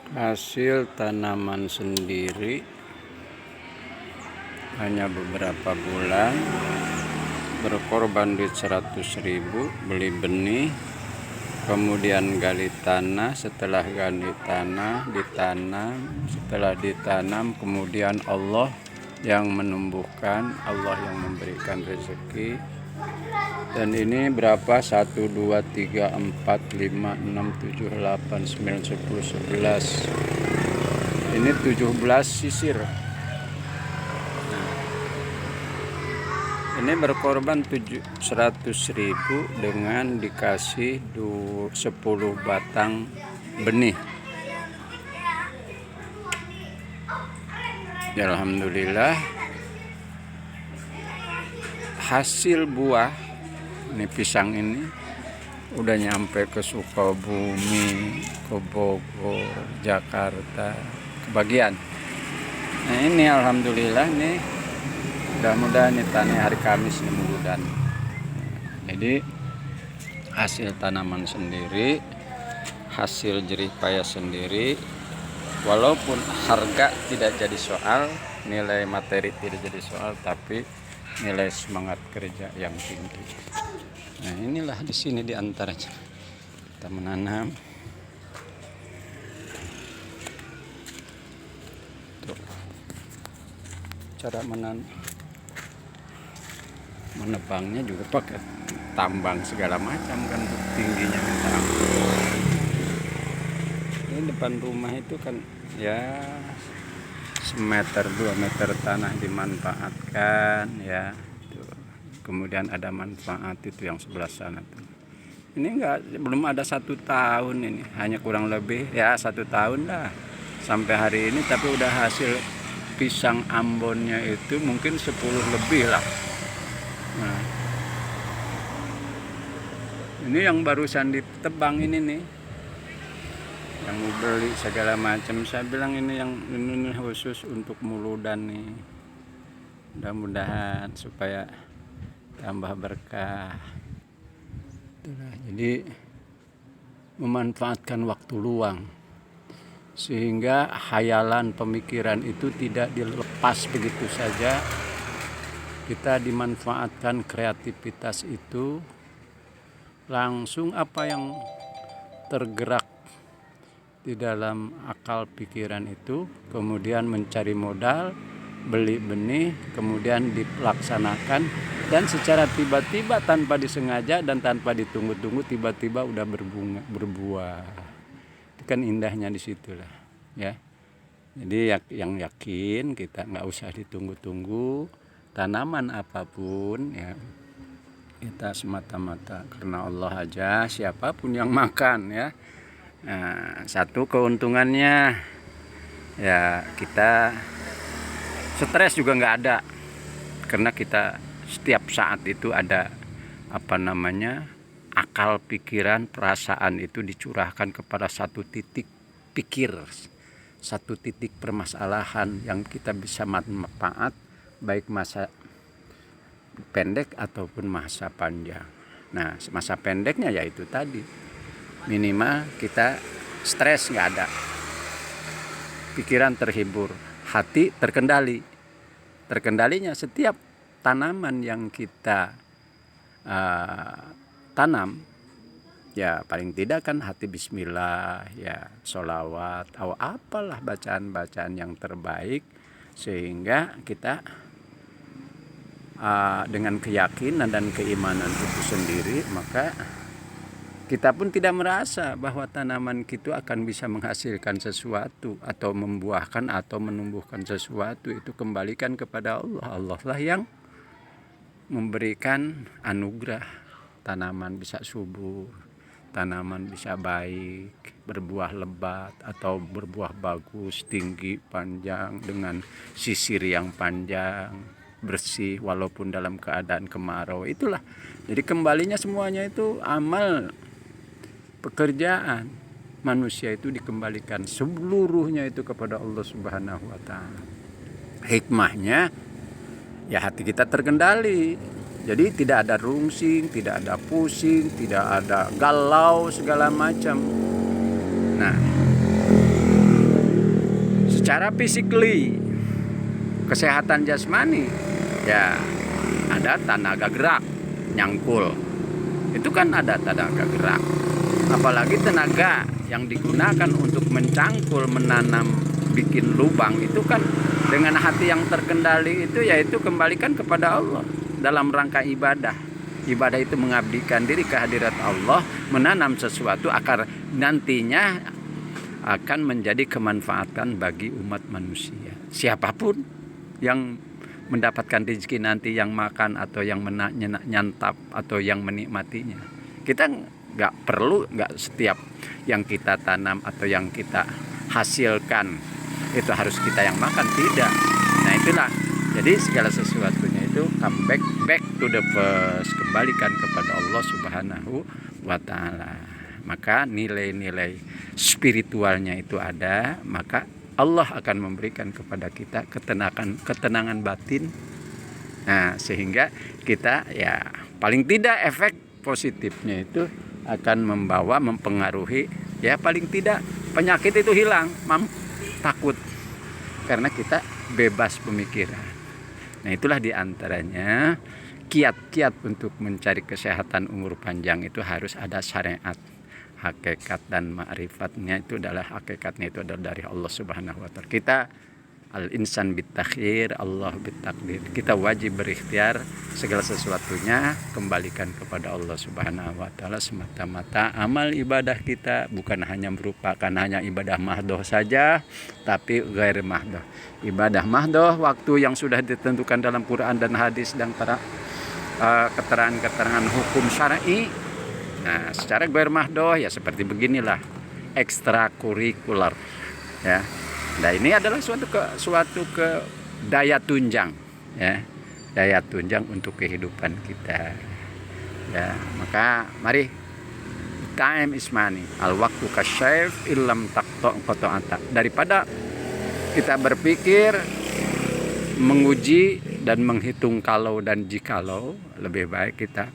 Hasil tanaman sendiri hanya beberapa bulan, berkorban duit 100.000, beli benih, kemudian gali tanah, setelah gali tanah ditanam, setelah ditanam kemudian Allah yang menumbuhkan, Allah yang memberikan rezeki. Dan ini berapa? 1, 2, 3, 4, 5, 6, 7, 8, 9, 10, 11. Ini 17 sisir. Nah, ini berkorban 100.000 dengan dikasih 10 batang benih. Ya, alhamdulillah hasil buah ini pisang ini udah nyampe ke Sukabumi, ke Bogor, Jakarta, kebagian. Nah ini alhamdulillah nih, mudah-mudahan nih tani hari Kamis nih mudah-mudahan. Jadi hasil tanaman sendiri, hasil jerih payah sendiri, walaupun harga tidak jadi soal, nilai materi tidak jadi soal, tapi nilai semangat kerja yang tinggi. Nah inilah di sini di antaranya kita menanam. Tuh, cara menebangnya juga pakai tambang segala macam kan, tingginya minta ampun. Ini depan rumah itu kan ya 1 meter 2 meter tanah dimanfaatkan ya. Kemudian ada manfaat itu yang sebelah sana tuh. Ini belum ada 1 tahun, ini hanya kurang lebih ya 1 tahun lah sampai hari ini, tapi udah hasil pisang Ambonnya itu mungkin 10 lebih lah. Nah, ini yang barusan ditebang ini nih, yang mau beli segala macam. Saya bilang ini khusus untuk muludan nih, mudah-mudahan supaya tambah berkah. Itulah, jadi memanfaatkan waktu luang sehingga hayalan pemikiran itu tidak dilepas begitu saja. Kita dimanfaatkan kreativitas itu langsung, apa yang tergerak di dalam akal pikiran itu, kemudian mencari modal, beli benih, kemudian dilaksanakan, dan secara tiba-tiba tanpa disengaja dan tanpa ditunggu-tunggu tiba-tiba udah berbuah. Itu kan indahnya di situlah ya. Jadi yang yakin kita nggak usah ditunggu-tunggu tanaman apapun ya, kita semata-mata karena Allah aja, siapapun yang makan ya. Nah, satu keuntungannya ya, kita stres juga nggak ada, karena kita setiap saat itu ada akal pikiran, perasaan itu dicurahkan kepada satu titik pikir, satu titik permasalahan yang kita bisa manfaat baik masa pendek ataupun masa panjang. Nah, masa pendeknya yaitu tadi, minimal kita stres nggak ada, pikiran terhibur, hati terkendali. Terkendalinya setiap tanaman yang kita tanam ya, paling tidak kan hati bismillah ya, sholawat atau apalah bacaan-bacaan yang terbaik, sehingga kita dengan keyakinan dan keimanan itu sendiri, maka kita pun tidak merasa bahwa tanaman itu akan bisa menghasilkan sesuatu atau membuahkan atau menumbuhkan sesuatu. Itu kembalikan kepada Allah. Allah lah yang memberikan anugerah, tanaman bisa subur, tanaman bisa baik, berbuah lebat atau berbuah bagus, tinggi, panjang, dengan sisir yang panjang, bersih walaupun dalam keadaan kemarau. Itulah, jadi kembalinya semuanya itu amal pekerjaan manusia itu dikembalikan seluruhnya itu kepada Allah Subhanahu wa Ta'ala. Hikmahnya ya, hati kita terkendali, jadi tidak ada rungsing, tidak ada pusing, tidak ada galau segala macam. Nah, secara physically, kesehatan jasmani, ya ada tenaga gerak, nyangkul. Itu kan ada tenaga gerak. Apalagi tenaga yang digunakan untuk mencangkul, menanam, bikin lubang, itu kan dengan hati yang terkendali itu, yaitu kembalikan kepada Allah dalam rangka ibadah. Ibadah itu mengabdikan diri ke hadirat Allah, menanam sesuatu agar nantinya akan menjadi kemanfaatan bagi umat manusia. Siapapun yang mendapatkan rezeki nanti, yang makan atau yang nyantap atau yang menikmatinya. Kita nggak setiap yang kita tanam atau yang kita hasilkan itu harus kita yang makan, tidak. Nah itulah, jadi segala sesuatunya itu come back to the first, kembalikan kepada Allah Subhanahu wa Ta'ala. Maka nilai-nilai spiritualnya itu ada, maka Allah akan memberikan kepada kita ketenangan batin. Nah, sehingga kita ya paling tidak efek positifnya itu akan mempengaruhi, ya paling tidak penyakit itu hilang, takut, karena kita bebas pemikiran. Nah itulah diantaranya kiat-kiat untuk mencari kesehatan umur panjang itu harus ada syariat. Hakikat dan ma'rifatnya itu adalah, hakikatnya itu adalah dari Allah Subhanahu wa Ta'ala. Kita al-insan bitakhir, Allah bitakdir. Kita wajib berikhtiar, segala sesuatunya kembalikan kepada Allah Subhanahu wa Ta'ala. Semata-mata amal ibadah kita bukan hanya merupakan hanya ibadah mahdoh saja, tapi ghair mahdoh. Ibadah mahdoh, waktu yang sudah ditentukan dalam Quran dan hadis dan para keterangan-keterangan hukum syar'i. Nah, secara ghair mahdoh ya seperti beginilah, ekstrakurikuler, ya. Nah ini adalah suatu daya tunjang, ya, daya tunjang untuk kehidupan kita. Ya, maka mari, time is money, al waktu kasyaf illam taqta qata'ata. Daripada kita berpikir, menguji dan menghitung kalau dan jikalau, lebih baik kita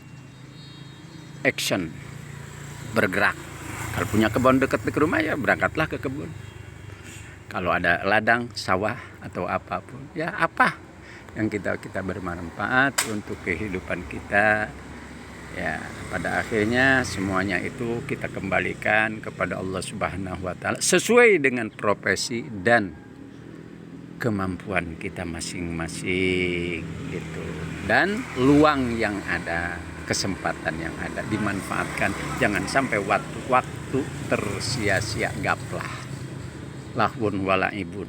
action, bergerak. Kalau punya kebun dekat di rumah, ya berangkatlah ke kebun. Kalau ada ladang, sawah atau apapun, ya apa yang kita bermanfaat untuk kehidupan kita, ya pada akhirnya semuanya itu kita kembalikan kepada Allah Subhanahu wa Ta'ala sesuai dengan profesi dan kemampuan kita masing-masing gitu. Dan luang yang ada, kesempatan yang ada dimanfaatkan, jangan sampai waktu tersia-sia, gaplah, lahun walaibun.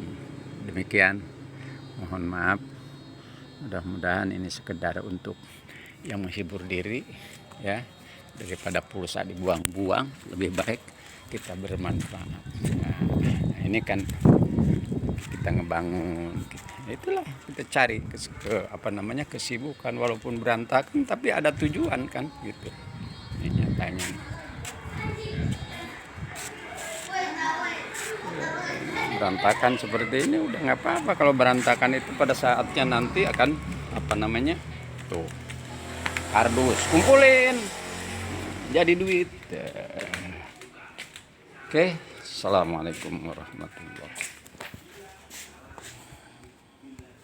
Demikian, mohon maaf, mudah-mudahan ini sekedar untuk yang menghibur diri, ya, daripada pulsa dibuang-buang, lebih baik kita bermanfaat. Nah, ini kan kita ngebangun, itulah kita cari kesibukan walaupun berantakan, tapi ada tujuan kan gitu. Ini nyatanya berantakan seperti ini udah nggak apa-apa. Kalau berantakan itu pada saatnya nanti akan tuh kardus, kumpulin jadi duit. Oke, assalamualaikum warahmatullahi wabarakatuh.